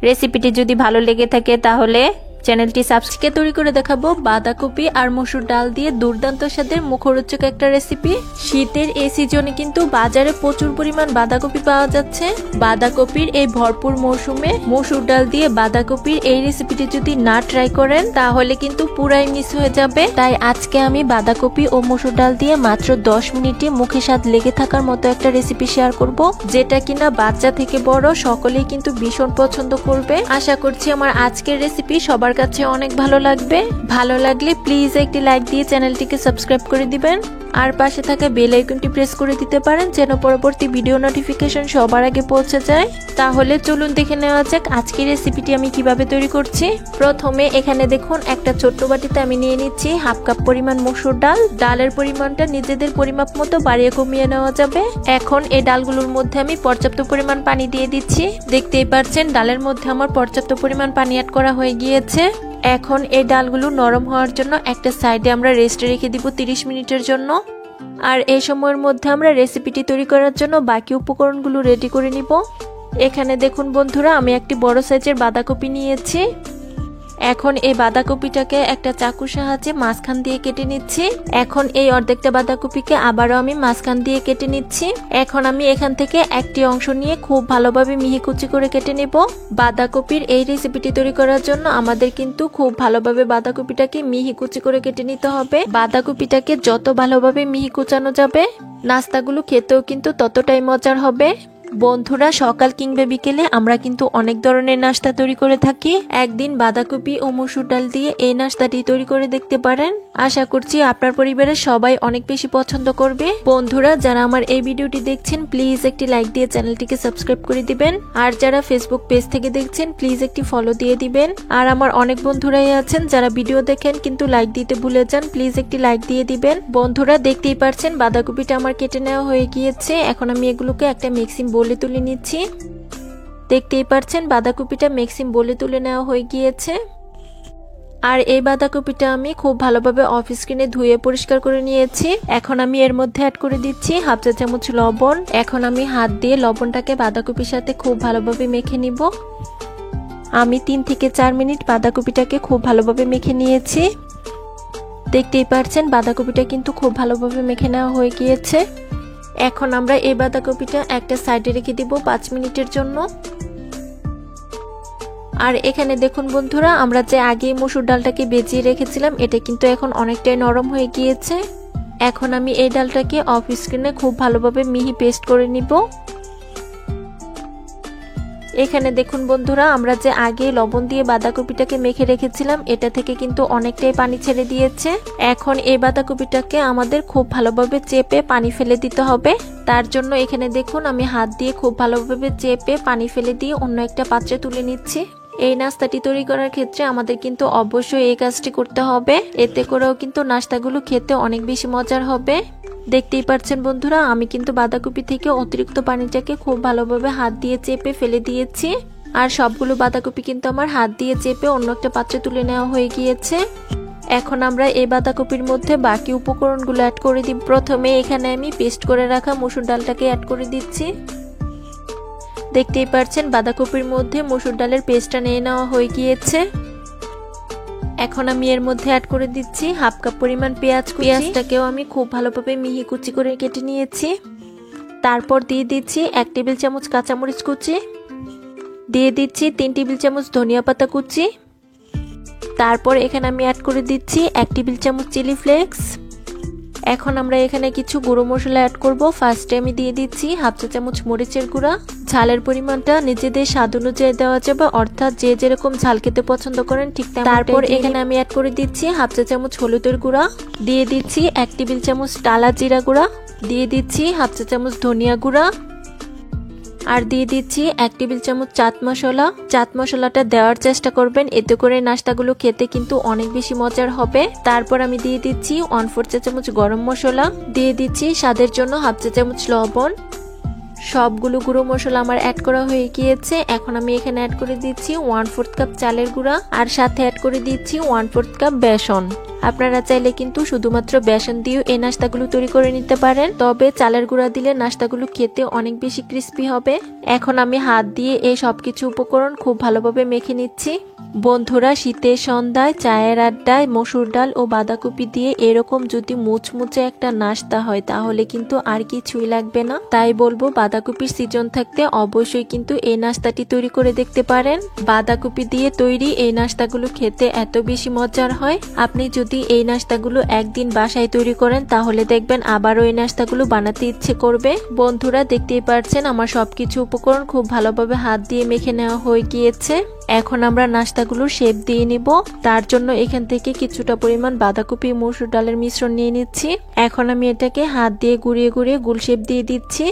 রেসিপিটি যদি ভালো লেগে থাকে তাহলে চ্যানেলটি সাবস্ক্রাইব তৈরি করে দেখাবো বাঁধাকপি আর মসুর ডাল দিয়ে দুর্দান্ত স্বাদের মুখরোচক একটা রেসিপি। শীতের এই সিজনে কিন্তু বাজারে প্রচুর পরিমাণ বাঁধাকপি পাওয়া যাচ্ছে। বাঁধাকপির এই ভরপুর মৌসুমে মসুর ডাল দিয়ে বাঁধাকপির এই রেসিপিটি যদি না ট্রাই করেন তাহলে কিন্তু পুরাই মিস হয়ে যাবে। তাই আজকে আমি বাঁধাকপি ও মসুর ডাল দিয়ে মাত্র 10 মিনিটে মুখে স্বাদ লেগে থাকার মতো একটা রেসিপি শেয়ার করব, যেটা কিনা বাচ্চা থেকে বড় সকলেই কিন্তু ভীষণ পছন্দ করবে। আশা করছি আমার আজকের রেসিপি সবার কাছে অনেক ভালো লাগবে। ভালো লাগলে প্লিজ একটি লাইক দিয়ে চ্যানেলটিকে সাবস্ক্রাইব করে দিবেন, আর পাশে থাকা বেল আইকনটি প্রেস করে দিতে পারেন যেন পরবর্তী ভিডিও নোটিফিকেশন সবার আগে পৌঁছে যায়। তাহলে চলুন দেখে নেওয়া যাক আজকের রেসিপিটি আমি কিভাবে তৈরি করছি। প্রথমে এখানে দেখুন একটা ছোট্ট বাটিতে আমি নিয়ে নিচ্ছি 1/2 কাপ পরিমাণ মসুর ডাল। ডালের পরিমাণটা নিজেদের পরিমাপ মতো বাড়িয়ে কমিয়ে নেওয়া যাবে। এখন এই ডালগুলোর মধ্যে আমি পর্যাপ্ত পরিমাণ পানি দিয়ে দিচ্ছি। দেখতেই পাচ্ছেন ডালের মধ্যে আমার পর্যাপ্ত পরিমাণ পানি অ্যাড করা হয়ে গিয়েছে। এখন এই ডালগুলো নরম হওয়ার জন্য একটা সাইডে আমরা রেস্টে রেখে দিব 30 মিনিটের জন্য। আর এই সময়ের মধ্যে আমরা রেসিপিটি তৈরি করার জন্য বাকি উপকরণগুলো রেডি করে নিব। এখানে দেখুন বন্ধুরা আমি একটি বড় সাইজের বাঁধাকপি নিয়েছি। এখন এই বাঁধাকপিটাকে একটা চাকুর সাহায্যে মাঝখান দিয়ে কেটে নিচ্ছি। এখন এই অর্ধেকটা বাঁধাকপিকে আবারও আমি মাঝখান দিয়ে কেটে নিচ্ছি। এখন আমি এখান থেকে একটি অংশ নিয়ে খুব ভালোভাবে মিহি কুচি করে কেটে নেব। বাঁধাকপির এই রেসিপিটি তৈরি করার জন্য আমাদের কিন্তু খুব ভালোভাবে বাঁধাকপিটাকে মিহি কুচি করে কেটে নিতে হবে। বাঁধাকপিটাকে যত ভালোভাবে মিহি কুচানো যাবে নাস্তাগুলো খেতেও কিন্তু ততটাই মজার হবে। বন্ধুরা সকাল কিংবা বিকেলে আমরা কিন্তু অনেক ধরনের নাস্তা তৈরি করে থাকি। একদিন বাঁধাকপি ও মসুর ডাল দিয়ে এই নাস্তাটি তৈরি করে দেখতে পারেন। আশা করছি আপনার পরিবারের সবাই অনেক বেশি পছন্দ করবে। বন্ধুরা যারা আমার এই ভিডিওটি দেখছেন প্লিজ একটি লাইক দিয়ে চ্যানেলটিকে সাবস্ক্রাইব করে দিবেন, আর যারা ফেসবুক পেজ থেকে দেখছেন প্লিজ একটি ফলো দিয়ে দিবেন। আর আমার অনেক বন্ধুরাই আছেন যারা ভিডিও দেখেন কিন্তু লাইক দিতে ভুলে যান, প্লিজ একটি লাইক দিয়ে দিবেন। বন্ধুরা দেখতেই পাচ্ছেন বাঁধাকপিটা আমার কেটে নেওয়া হয়ে গিয়েছে। এখন আমি এগুলোকে একটা মিক্সিং বলে তুলে নিচ্ছি। দেখতেই পাচ্ছেন বাঁধাকপিটা ম্যাক্সিম বলে তুলে নেওয়া হয়ে গিয়েছে। আর এই বাঁধাকপিটা আমি খুব ভালোভাবে অফ স্ক্রিনে ধুয়ে পরিষ্কার করে নিয়েছি। এখন আমি এর মধ্যে অ্যাড করে দিচ্ছি হাফ চা চামচ লবণ। এখন আমি হাত দিয়ে লবণটাকে বাঁধাকপির সাথে খুব ভালোভাবে মেখে নিব। আমি 3 থেকে 4 মিনিট বাঁধাকপিটাকে খুব ভালোভাবে মেখে নিয়েছি। দেখতেই পাচ্ছেন বাঁধাকপিটা কিন্তু খুব ভালোভাবে মেখে নেওয়া হয়ে গিয়েছে। এখন আমরা এই বাঁধাকপিটা একটা সাইডে রেখে দিব 5 মিনিটের জন্য। আর এখানে দেখুন বন্ধুরা, আমরা যে আগে মসুর ডালটাকে ভেজিয়ে রেখেছিলাম এটা কিন্তু এখন অনেকটাই নরম হয়ে গিয়েছে। এখন আমি এই ডালটাকে অফ স্ক্রিনে খুব ভালোভাবে মিহি পেস্ট করে নিব। এখানে দেখুন বন্ধুরা, আমরা যে আগে লবণ দিয়ে বাঁধাকপিটাকে মেখে রেখেছিলাম এটা থেকে কিন্তু অনেকটাই পানি ছেড়ে দিয়েছে। এখন এই বাঁধাকপিটাকে আমাদের খুব ভালোভাবে চেপে পানি ফেলে দিতে হবে। তার জন্য এখানে দেখুন আমি হাত দিয়ে খুব ভালোভাবে চেপে পানি ফেলে দিয়ে অন্য একটা পাত্রে তুলে নিচ্ছি। এই নাস্তাটি তৈরি করার ক্ষেত্রে আমাদের কিন্তু অবশ্যই এই কাজটি করতে হবে, এতে করেও কিন্তু নাস্তাগুলো খেতে অনেক বেশি মজার হবে। দেখতেই পাচ্ছেন বন্ধুরা, আমি কিন্তু বাঁধাকপি থেকে অতিরিক্ত পানিটাকে খুব ভালোভাবে হাত দিয়ে চেপে ফেলে দিয়েছি। আর সবগুলো বাঁধাকপি কিন্তু আমার হাত দিয়ে চেপে অন্য একটা পাত্রে তুলে নেওয়া হয়ে গিয়েছে। এখন আমরা এই বাঁধাকপির মধ্যে বাকি উপকরণগুলো অ্যাড করে দিব। প্রথমে এখানে আমি পেস্ট করে রাখা মসুর ডালটাকে অ্যাড করে দিচ্ছি। দেখতেই পাচ্ছেন বাঁধাকপির মধ্যে মসুর ডালের পেস্টটা নিয়ে নেওয়া হয়ে গিয়েছে। এখন আমি এর মধ্যে অ্যাড করে দিচ্ছি হাফ কাপ পরিমাণ পেঁয়াজ। পেঁয়াজটাকেও আমি খুব ভালোভাবে মিহি কুচি করে কেটে নিয়েছি। তারপর দিয়ে দিচ্ছি 1 টেবিল চামচ কাঁচামরিচ কুচি, দিয়ে দিচ্ছি 3 টেবিল চামচ ধনিয়া পাতা কুচি। তারপর এখানে আমি অ্যাড করে দিচ্ছি 1 টেবিল চামচ চিলি ফ্লেক্স। এখন আমরা এখানে কিছু গুঁড়ো মশলা অ্যাড করব। ফার্স্টে আমি দিয়ে দিচ্ছি হাফ চা চামচ মরিচের গুঁড়া। ঝালের পরিমাণটা নিজেদের স্বাদ অনুযায়ী দেওয়া যাবে, অর্থাৎ যে যেরকম ঝাল খেতে পছন্দ করেন ঠিক তেমন। তারপর এখানে আমি অ্যাড করে দিচ্ছি হাফ চা চামচ হলুদের গুঁড়া, দিয়ে দিচ্ছি 1 টেবিল চামচ টালা জিরা গুঁড়া, দিয়ে দিচ্ছি হাফ চা চামচ ধনিয়া গুঁড়া, আর দিয়ে দিচ্ছি 1 টেবিল চামচ চাট মশলা। চাট মশলাটা দেওয়ার চেষ্টা করবেন, এতে করে নাস্তাগুলো খেতে কিন্তু অনেক বেশি মজার হবে। তারপর আমি দিয়ে দিচ্ছি 1/4 চা চামচ গরম মশলা, দিয়ে দিচ্ছি স্বাদের জন্য হাফ চা চামচ লবণ। সবগুলো গুঁড়ো মশলা আমার অ্যাড করা হয়ে গিয়েছে। এখন আমি এখানে অ্যাড করে দিচ্ছি 1/4 কাপ চালের গুঁড়া, আর সাথে অ্যাড করে দিচ্ছি 1/4 কাপ বেসন। আপনারা চাইলে কিন্তু শুধুমাত্র বেসন দিয়েও এই নাস্তাগুলো তৈরি করে নিতে পারেন, তবে চালের গুঁড়া দিলে নাস্তাগুলো খেতে অনেক বেশি ক্রিস্পি হবে। এখন আমি হাত দিয়ে এই সবকিছু উপকরণ খুব ভালোভাবে মেখে নিচ্ছি। বন্ধুরা, শীতের সন্ধ্যায় চায়ের আড্ডায় মসুর ডাল ও বাঁধাকপি দিয়ে এরকম যদি মুচমুচে একটা নাস্তা হয় তাহলে কিন্তু আর কিছুই লাগবে না। তাই বলবো বাঁধাকপির সিজন থাকতে অবশ্যই কিন্তু এই নাস্তাটি তৈরি করে দেখতে পারেন। বাঁধাকপি দিয়ে তৈরি এই নাস্তাগুলো খেতে এত বেশি মজার হয়। আপনি যদি এই নাস্তাগুলো একদিন বাসায় তৈরি করেন তাহলে দেখবেন আবারও এই নাস্তাগুলো বানাতে ইচ্ছে করবে। বন্ধুরা, দেখতেই পাচ্ছেন আমার সবকিছু উপকরণ খুব ভালোভাবে হাত দিয়ে মেখে নেওয়া হয়ে গিয়েছে। এখন আমরা নাস্তাগুলোর শেপ দিয়ে নিব। তার জন্য এখান থেকে কিছুটা পরিমাণ বাঁধাকপি মসুর ডালের মিশ্রণ নিয়ে নিচ্ছি। এখন আমি এটাকে হাত দিয়ে ঘুরিয়ে ঘুরিয়ে গোল শেপ দিয়ে দিচ্ছি।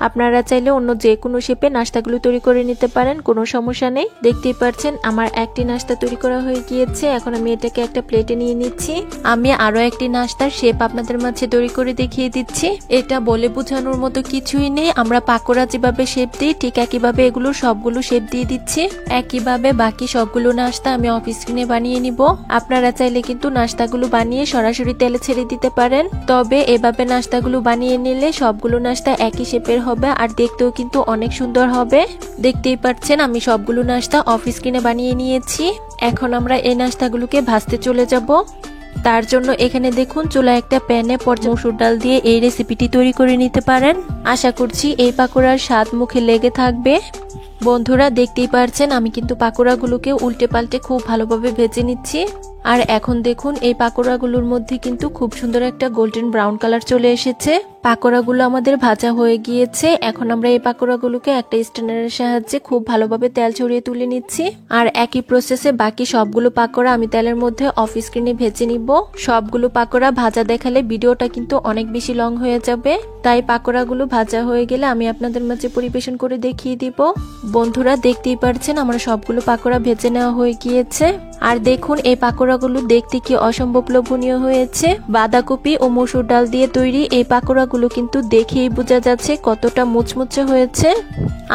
আপনারা চাইলে অন্য যে কোনো শেপে নাস্তাগুলো তৈরি করে নিতে পারেন, কোনো সমস্যা নেই। দেখতেই পাচ্ছেন আমার একটি নাস্তা তৈরি করা হয়ে গিয়েছে। এখন আমি এটাকে একটা প্লেটে নিয়ে নিচ্ছি। আমি আরো একটি নাস্তার শেপ আপনাদের মাঝে তৈরি করে দেখিয়ে দিচ্ছি। এটা বলে বোঝানোর মতো কিছুই নেই, আমরা পাকোড়া যেভাবে শেপ দিই ঠিক একইভাবে এগুলো সবগুলো শেপ দিয়ে দিচ্ছি। একইভাবে বাকি সবগুলো নাস্তা আমি অফ স্ক্রিনে বানিয়ে নিব। আপনারা চাইলে কিন্তু নাস্তাগুলো বানিয়ে সরাসরি তেলে ছেড়ে দিতে পারেন, তবে এভাবে নাস্তাগুলো বানিয়ে নিলে সবগুলো নাস্তা একই শেপের হবে আর দেখতেও কিন্তু অনেক সুন্দর হবে। দেখতেই পাচ্ছেন আমি সবগুলো নাস্তা অফ স্ক্রিনে বানিয়ে নিয়েছি। এখন আমরা এই নাস্তাগুলোকে ভাজতে চলে যাব। তার জন্য এখানে দেখুন চুলায় একটা প্যানে পর্যাপ্ত মসুর ডাল দিয়ে এই রেসিপিটি তৈরি করে নিতে পারেন। আশা করছি এই পাকোড়ার স্বাদ মুখে লেগে থাকবে। বন্ধুরা, দেখতেই পাচ্ছেন আমি কিন্তু পাকোড়াগুলোকে উল্টে পাল্টে খুব ভালোভাবে ভেজে নিচ্ছি। আর এখন দেখুন এই পাকোড়াগুলোর মধ্যে কিন্তু খুব সুন্দর একটা গোল্ডেন ব্রাউন কালার চলে এসেছে। পাকোড়াগুলো আমাদের ভাজা হয়ে গিয়েছে। এখন আমরা এই পাকোড়াগুলোকে একটা স্ট্যান্ডারের সাহায্যে খুব ভালোভাবে তেল ছড়িয়ে তুলে নিচ্ছি। আর একই প্রসেসে বাকি সবগুলো পাকোড়া আমি তেলের মধ্যে অফ স্ক্রিনে ভেজে নিব। সবগুলো পাকোড়া ভাজা দেখালে ভিডিওটা কিন্তু অনেক বেশি লং হয়ে যাবে, তাই পাকোড়াগুলো ভাজা হয়ে গেলে আমি আপনাদের মাঝে পরিবেশন করে দেখিয়ে দিব। বন্ধুরা, দেখতেই পাচ্ছেন আমার সবগুলো পাকোড়া ভেজে নেওয়া হয়ে গিয়েছে। আর দেখুন এই পাকোড়াগুলো দেখতে কি অসম্ভব লোভনীয় হয়েছে। বাঁধাকপি ও মসুর ডাল দিয়ে তৈরি এই পাকোড়াগুলো কিন্তু দেখেই বোঝা যাচ্ছে কতটা মুচমুচে হয়েছে।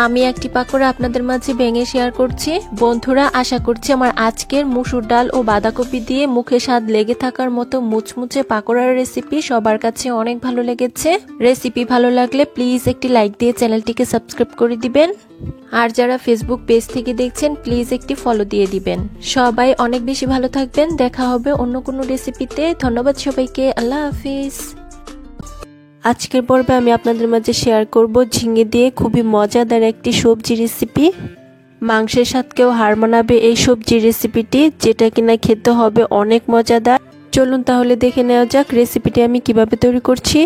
আমি একটি পাকোড়া আপনাদের মাঝে ভেঙে শেয়ার করছি। বন্ধুরা, আশা করছি আমার আজকের মসুর ডাল ও বাঁধাকপি দিয়ে মুখে স্বাদ লেগে থাকার মতো মুচমুচে পাকোড়ার রেসিপি সবার কাছে অনেক ভালো লেগেছে। রেসিপি ভালো লাগলে প্লিজ একটি লাইক দিয়ে চ্যানেলটিকে সাবস্ক্রাইব করে দিবেন। আর যারা ফেসবুক পেজ থেকে দেখছেন প্লিজ একটি ফলো দিয়ে দিবেন। সবাই অনেক বেশি ভালো থাকবেন। দেখা হবে অন্য কোনো রেসিপিতে। ধন্যবাদ সবাইকে। আল্লাহ হাফিজ। আজকের পর্বে আমি আপনাদের মাঝে শেয়ার করব ঝিঙে দিয়ে খুবই মজাদার একটি সবজি রেসিপি। মাংসের স্বাদকেও হার মানাবে এই সবজি রেসিপিটি, যেটা কিনা খেতে হবে অনেক মজাদার। চলুন তাহলে দেখে নেওয়া যাক রেসিপিটি আমি কিভাবে তৈরি করছি।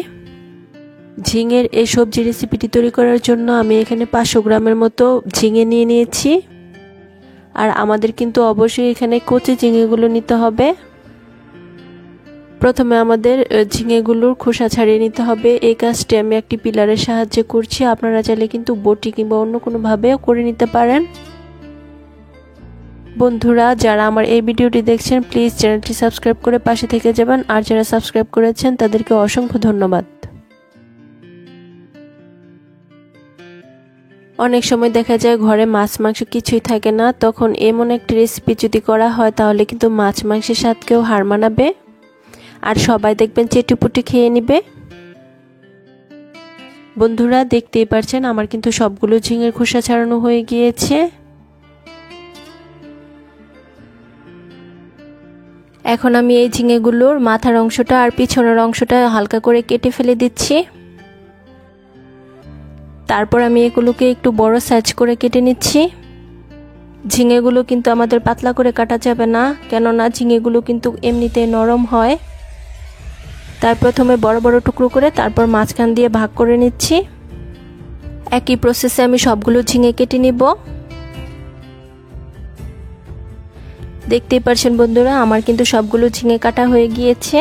ঝিঙের এই সবজি রেসিপিটি তৈরি করার জন্য আমি এখানে 500 গ্রামের মতো ঝিঙে নিয়ে নিয়েছি। আর আমাদের কিন্তু অবশ্যই এখানে কচি ঝিঙেগুলো নিতে হবে। প্রথমে আমাদের ঝিঙেগুলোর খোসা ছাড়িয়ে নিতে হবে। এই কাজটি আমি একটি পিলারের সাহায্যে করছি। আপনারা চাইলে কিন্তু বটি কিংবা অন্য কোনোভাবেও করে নিতে পারেন। বন্ধুরা, যারা আমার এই ভিডিওটি দেখছেন প্লিজ চ্যানেলটি সাবস্ক্রাইব করে পাশে থেকে যাবেন। আর যারা সাবস্ক্রাইব করেছেন তাদেরকে অসংখ্য ধন্যবাদ। অনেক সময় দেখা যায় ঘরে মাছ মাংস কিছুই থাকে না, তখন এমন একটি রেসিপি যদি করা হয় তাহলে কিন্তু মাছ মাংসের স্বাদকেও হার মানাবে। আর সবাই দেখবেন চেটেপুটে খেয়ে নিবে। বন্ধুরা, দেখতেই পারছেন আমার কিন্তু সবগুলো ঝিঙের খোসা ছাড়ানো হয়ে গিয়েছে। এখন আমি এই ঝিঙেগুলোর মাথার অংশটা আর পিছনের অংশটা হালকা করে কেটে ফেলে দিচ্ছি। তারপর আমি এগুলোকে একটু বড় সাইজ করে কেটে নিচ্ছি। ঝিঙেগুলো কিন্তু আমাদের পাতলা করে কাটা যাবে না, কেননা ঝিঙেগুলো কিন্তু এমনিতে নরম হয়। তার প্রথমে বড় বড় টুকরো করে তারপর মাঝখান দিয়ে ভাগ করে নিচ্ছি। একই প্রসেসে আমি সবগুলো ঝিঙে কেটে নিব। দেখতেই পারছেন বন্ধুরা, আমার কিন্তু সবগুলো ঝিঙে কাটা হয়ে গিয়েছে।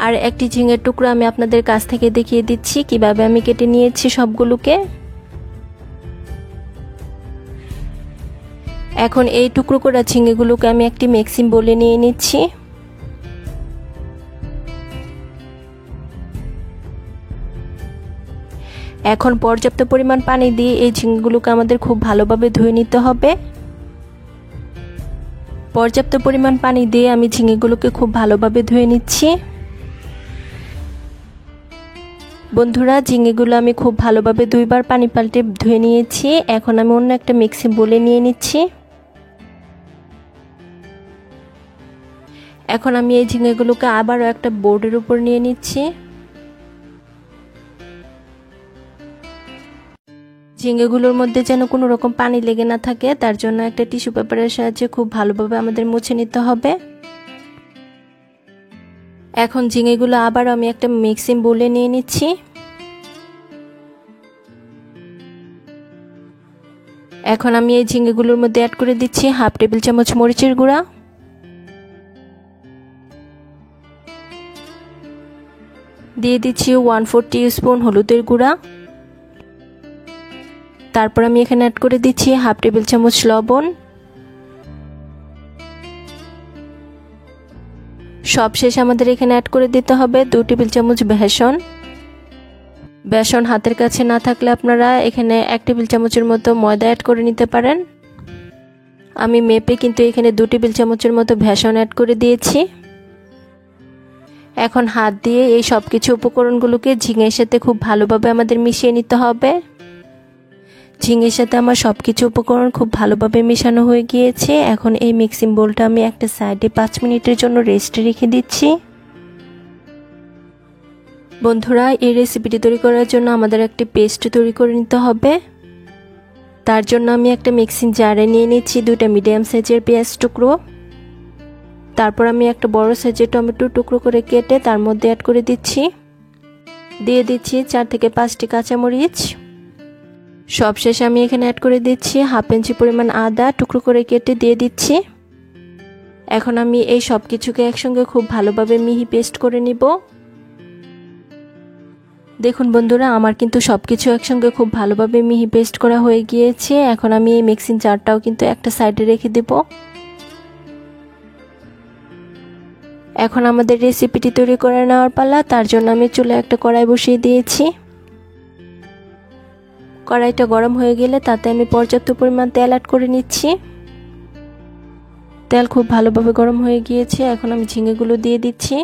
আর একটি ঝিঙের টুকরো আমি আপনাদের কাছ থেকে দেখিয়ে দিচ্ছি কিভাবে আমি কেটে নিয়েছি সবগুলোকে। এখন এই টুকরো করা ঝিঙেগুলোকে আমি একটি মিক্সিং বোলে নিয়ে নিচ্ছি। এখন পর্যাপ্ত পরিমাণ পানি দিয়ে এই ঝিঙেগুলোকে আমাদের খুব ভালোভাবে ধুয়ে নিতে হবে। পর্যাপ্ত পরিমাণ পানি দিয়ে আমি ঝিঙেগুলোকে খুব ভালোভাবে ধুয়ে নিচ্ছি। বন্ধুরা, ঝিঙেগুলো আমি খুব ভালোভাবে 2 বার পানি পাল্টে ধুয়ে নিয়েছি। এখন আমি অন্য একটা মিক্সিং বোলে নিয়ে নিচ্ছি। এখন আমি এই ঝিঙেগুলোকে আবারও একটা বোর্ডের উপর নিয়ে নিচ্ছি। ঝিঙেগুলোর মধ্যে যেন কোনো রকম পানি লেগে না থাকে, তার জন্য একটা টিস্যু পেপারের সাহায্যে খুব ভালোভাবে আমাদের মুছে নিতে হবে। এখন ঝিঙেগুলো আবার আমি একটা মিক্সিং বোলে নিয়ে নিচ্ছি। এখন আমি এই ঝিঙেগুলোর মধ্যে অ্যাড করে দিচ্ছি 1/2 টেবিল চামচ মরিচের গুঁড়া, দিয়ে দিচ্ছি 1/4 টিস্পুন হলুদের গুঁড়া। তারপর আমি এখানে অ্যাড করে দিচ্ছি 1/2 টেবিল চামচ লবণ। সবশেষ আমাদের এখানে অ্যাড করে দিতে হবে 2 টেবিল চামচ বেসন। বেসন হাতের কাছে না থাকলে আপনারা এখানে 1 টেবিল চামচের মতো ময়দা অ্যাড করে নিতে পারেন। আমি মেপে কিন্তু এখানে 2 টেবিল চামচের মতো বেসন অ্যাড করে দিয়েছি। এখন হাত দিয়ে এই সব কিছু উপকরণগুলোকে ঝিঙের সাথে খুব ভালোভাবে আমাদের মিশিয়ে নিতে হবে। ঝিঙের সাথে আমার সব কিছু উপকরণ খুব ভালোভাবে মেশানো হয়ে গিয়েছে। এখন এই মিক্সিং বোলটা আমি একটা সাইডে 5 মিনিটের জন্য রেস্টে রেখে দিচ্ছি। বন্ধুরা, এই রেসিপিটি তৈরি করার জন্য আমাদের একটি পেস্ট তৈরি করে নিতে হবে। তার জন্য আমি একটা মিক্সিং জারে নিয়ে নিচ্ছি 2টা মিডিয়াম সাইজের পেঁয়াজ টুকরো। তারপর আমি একটা বড় সাইজের টমেটো টুকরো করে কেটে তার মধ্যে অ্যাড করে দিচ্ছি। দিয়ে দিচ্ছি 4 থেকে 5টি কাঁচামরিচ। সবশেষে আমি এখানে অ্যাড করে দিচ্ছি 1/2 ইঞ্চি পরিমাণ আদা টুকরো করে কেটে দিয়ে দিচ্ছি। এখন আমি এই সব কিছুকে একসঙ্গে খুব ভালোভাবে মিহি পেস্ট করে নিব। দেখুন বন্ধুরা, আমার কিন্তু সবকিছু একসঙ্গে খুব ভালোভাবে মিহি পেস্ট করা হয়ে গিয়েছে। এখন আমি এই মিক্সিং জারটাও কিন্তু একটা সাইডে রেখে দেব। এখন আমাদের রেসিপিটি তৈরি করে নেওয়ার পালা। তার জন্য আমি চুলায় একটা কড়াই বসিয়ে দিয়েছি। কড়াইটা গরম হয়ে গেলে তাতে আমি পর্যাপ্ত পরিমাণ তেল অ্যাড করে নিচ্ছি। তেল খুব ভালোভাবে গরম হয়ে গিয়েছে। এখন আমি ঝিঙেগুলো দিয়ে দিচ্ছি।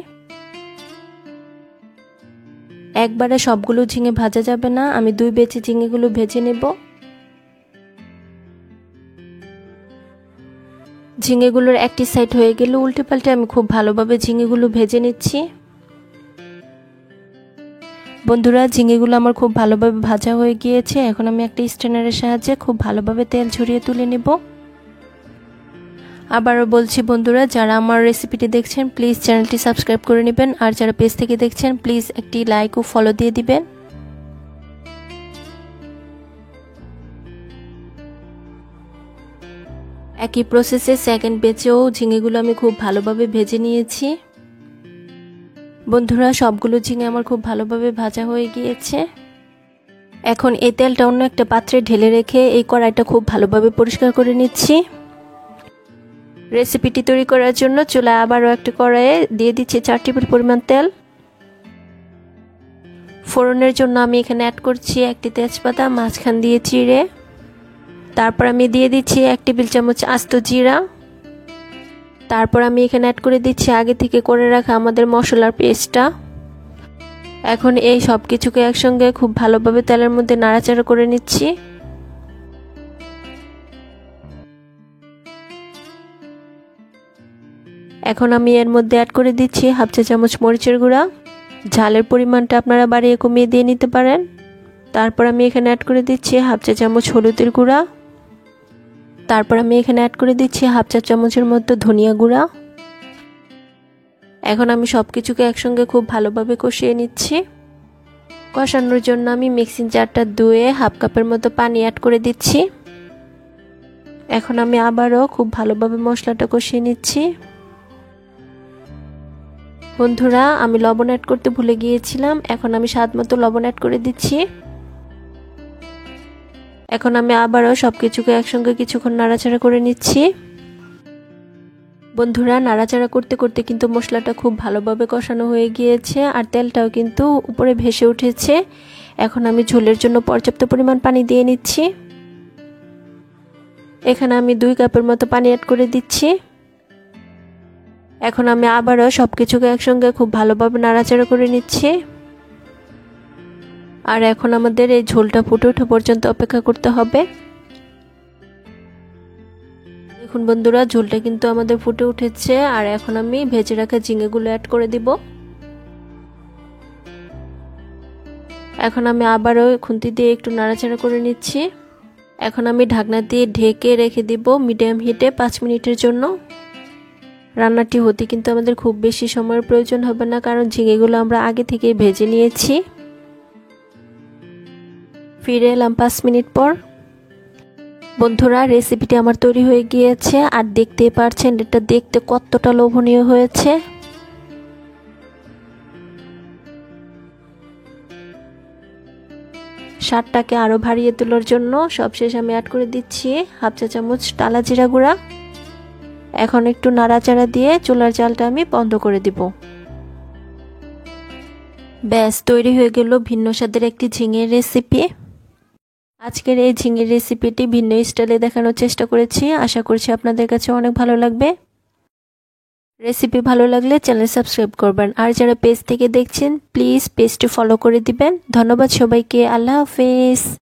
একবারে সবগুলো ঝিঙে ভাজা যাবে না, আমি 2 ব্যাচে ঝিঙেগুলো ভেজে নেব। ঝিঙেগুলোর একটি সাইড হয়ে গেলে উল্টে পাল্টে আমি খুব ভালোভাবে ঝিঙেগুলো ভেজে নিচ্ছি। বন্ধুরা, ঝিঙেগুলো আমার খুব ভালোভাবে ভাজা হয়ে গিয়েছে। এখন আমি একটা স্ট্রেনারের সাহায্যে খুব ভালোভাবে তেল ঝরিয়ে তুলে নেব। আবারও বলছি বন্ধুরা, যারা আমার রেসিপিটি দেখছেন প্লিজ চ্যানেলটি সাবস্ক্রাইব করে নেবেন, আর যারা পেজ থেকে দেখছেন প্লিজ একটি লাইক ও ফলো দিয়ে দিবেন। একই প্রসেসে সেকেন্ড ব্যাচেও ঝিঙেগুলো আমি খুব ভালোভাবে ভেজে নিয়েছি। বন্ধুরা, সবগুলো ঝিঙে আমার খুব ভালোভাবে ভাজা হয়ে গিয়েছে। এখন এই তেলটা অন্য একটা পাত্রে ঢেলে রেখে এই কড়াইটা খুব ভালোভাবে পরিষ্কার করে নিচ্ছি। রেসিপিটি তৈরি করার জন্য চুলায় আবারও একটা কড়াইয়ে দিয়ে দিচ্ছি 4 টেবিল পরিমাণ তেল। ফোড়নের জন্য আমি এখানে অ্যাড করছি একটি তেজপাতা মাঝখান দিয়ে চিড়ে। তারপর আমি দিয়ে দিচ্ছি 1 টেবিল চামচ আস্ত জিরা। তারপর আমি এখানে অ্যাড করে দিচ্ছি আগে থেকে করে রাখা আমাদের মশলার পেস্টটা। এখন এই সব কিছুকে একসঙ্গে খুব ভালোভাবে তেলের মধ্যে নাড়াচাড়া করে নিচ্ছি। এখন আমি এর মধ্যে অ্যাড করে দিচ্ছি 1/2 চা চামচ মরিচের গুঁড়া। ঝালের পরিমাণটা আপনারা বাড়িয়ে কমিয়ে দিয়ে নিতে পারেন। তারপর আমি এখানে অ্যাড করে দিচ্ছি 1/2 চা চামচ হলুদের গুঁড়া। তারপর আমি এখানে অ্যাড করে দিচ্ছি 1/2 চা চামচের মতো ধনিয়া গুঁড়া। এখন আমি সব কিছুকে একসঙ্গে খুব ভালোভাবে কষিয়ে নিচ্ছি। কষানোর জন্য আমি মিক্সিং জারটা ধুয়ে 1/2 কাপের মতো পানি অ্যাড করে দিচ্ছি। এখন আমি আবারও খুব ভালোভাবে মশলাটা কষিয়ে নিচ্ছি। বন্ধুরা, আমি লবণ অ্যাড করতে ভুলে গিয়েছিলাম। এখন আমি স্বাদ মতো লবণ অ্যাড করে দিচ্ছি। এখন আমি আবারও সবকিছুকে একসঙ্গে কিছুক্ষণ নাড়াচাড়া করে নিচ্ছি। বন্ধুরা, নাড়াচাড়া করতে করতে কিন্তু মশলাটা খুব ভালোভাবে কষানো হয়ে গিয়েছে আর তেলটাও কিন্তু উপরে ভেসে উঠেছে। এখন আমি ঝোলের জন্য পর্যাপ্ত পরিমাণ পানি দিয়ে নিচ্ছি। এখানে আমি 2 কাপের মতো পানি অ্যাড করে দিচ্ছি। এখন আমি আবারও সবকিছুকে একসঙ্গে খুব ভালোভাবে নাড়াচাড়া করে নিচ্ছি। আর এখন আমাদের এই ঝোলটা ফুটে ওঠা পর্যন্ত অপেক্ষা করতে হবে। দেখুন বন্ধুরা, ঝোলটা কিন্তু আমাদের ফুটে উঠেছে আর এখন আমি ভেজে রাখা ঝিঙেগুলো অ্যাড করে দিব। এখন আমি আবারও খুন্তি দিয়ে একটু নাড়াচাড়া করে নিচ্ছি। এখন আমি ঢাকনা দিয়ে ঢেকে রেখে দিব মিডিয়াম হিটে 5 মিনিটের জন্য। রান্নাটি হতে কিন্তু আমাদের খুব বেশি সময়ের প্রয়োজন হবে না, কারণ ঝিঙেগুলো আমরা আগে থেকেই ভেজে নিয়েছি। ফিরে এলাম 5 মিনিট পর। বন্ধুরা, রেসিপিটি আমার তৈরি হয়ে গিয়েছে আর দেখতেই পারছেন এটা দেখতে কতটা লোভনীয় হয়েছে। স্বাদটাকে আরো বাড়িয়ে তোলার জন্য সবশেষ আমি অ্যাড করে দিচ্ছি 1/2 চা চামচ টালা জিরা গুঁড়া। এখন একটু নাড়াচাড়া দিয়ে চুলার জালটা আমি বন্ধ করে দিব। ব্যাস, তৈরি হয়ে গেল ভিন্ন স্বাদের একটি ঝিঙের রেসিপি। আজকের এই ঝিঙের রেসিপিটি ভিন্ন স্টাইলে দেখানোর চেষ্টা করেছি। আশা করছি আপনাদের কাছে অনেক ভালো লাগবে। রেসিপি ভালো লাগলে চ্যানেল সাবস্ক্রাইব করবেন, আর যারা পেজ থেকে দেখছেন প্লিজ পেজটি ফলো করে দিবেন। ধন্যবাদ সবাইকে। আল্লাহ হাফেজ।